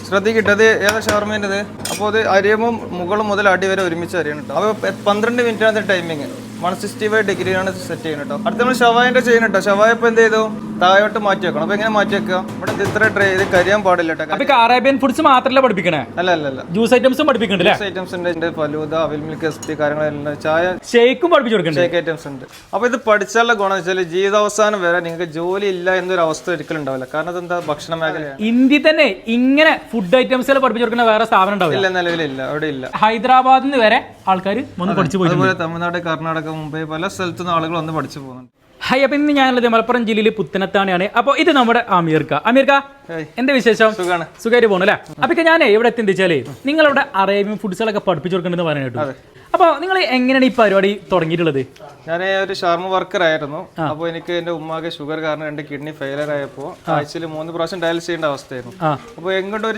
ശ്രദ്ധിക്കട്ടെ, ഏതാ ഷവർമേൻ്റെത്. അപ്പോൾ അത് അരിയുമ്പോൾ മുകൾ മുതൽ അടി വരെ ഒരുമിച്ച് അരിയണം കേട്ടോ. അപ്പോൾ 12 മിനിറ്റാണ് ടൈമിങ്. 165 ഡിഗ്രിയാണ് സെറ്റ് ചെയ്യുന്നത് കേട്ടോ. അടുത്ത നമ്മൾ ഷവായിൻ്റെ ചെയ്യുന്നത് കേട്ടോ. ഷവായ ഇപ്പോൾ എന്ത് ചെയ്തു, താഴോട്ട് മാറ്റി വെക്കണം. അപ്പോൾ എങ്ങനെ മാറ്റി വെക്കുക, ഇവിടെ ഇത്ര ട്രേ ഇത് കരിയാൻ പാടില്ല കേട്ടോ. അറേബ്യൻ ഫുഡ്സ് മാത്രമല്ല പഠിപ്പിക്കണേ? അല്ല, ജ്യൂസ് ഐറ്റംസും പഠിപ്പിക്കുന്നുണ്ട്. ജ്യൂസ് ഐറ്റംസ് ഉണ്ട്, ഫലൂദ, അവിൽ മിൽക്ക്, എസ്പി കാര്യങ്ങളെല്ലാം, ചായ, ഷേക്കും പഠിപ്പിച്ചു കൊടുക്കുന്നുണ്ട്. ഷേക്ക് ഐറ്റംസ് ഉണ്ട്. അപ്പോൾ ഇത് പഠിച്ചാലുള്ള ഗുണം വെച്ചാൽ ജീവിതാവസാനം വരെ നിങ്ങൾക്ക് ജോലി ഇല്ല എന്നൊരു അവസ്ഥ ഒരിക്കലും ഉണ്ടാവില്ല. കാരണം അതെന്താ, ഭക്ഷണ മേഖലയാണ്. ഇന്ത്യ തന്നെ ഇങ്ങനെ ഫുഡ് ഐറ്റംസ് പഠിപ്പിച്ചു കൊടുക്കുന്ന വേറെ സ്ഥാപനം ഉണ്ടാവില്ല. ഇല്ല, നിലവിലില്ല, അവിടെ ഇല്ല. ഹൈദരാബാദിൽ നിന്ന് വരെ ആൾക്കാർ വന്ന് പഠിച്ചു പോയി. അതുപോലെ തമിഴ്നാട്, കർണാടക, മുംബൈ പല സ്ഥലത്തുനിന്ന് ആളുകൾ വന്ന് പഠിച്ചു പോകുന്നുണ്ട്. ഹായ്, അപ്പം ഇന്ന് ഞാനുള്ളത് മലപ്പുറം ജില്ലയിൽ പുത്തനത്താണിയാണ്. അപ്പോൾ ഇത് നമ്മുടെ അമീർക്ക. എന്താ വിശേഷം? സുഖമായിട്ട് പോകണം അല്ലേ? അപ്പൊ ഞാൻ എവിടെ എത്തി വെച്ചാലേ, നിങ്ങളിവിടെ അറേബ്യൻ ഫുഡ്സുകളൊക്കെ പഠിപ്പിച്ചു കൊടുക്കണമെന്ന് പറയാനായിട്ട്. അപ്പോൾ നിങ്ങൾ എങ്ങനെയാണ് ഈ പരിപാടി തുടങ്ങിയിട്ടുള്ളത്? ഞാൻ ഒരു ഷാർമ വർക്കർ ആയിരുന്നു. അപ്പോൾ എനിക്ക് എന്റെ ഉമ്മാക്ക് ഷുഗർ കാരണം 2 കിഡ്നി ഫെയിലർ ആയപ്പോൾ ആഴ്ചയിൽ 3 പ്രാവശ്യം ഡയാലിസിസ് ചെയ്യേണ്ട അവസ്ഥയായിരുന്നു. അപ്പോൾ എങ്ങോട്ട്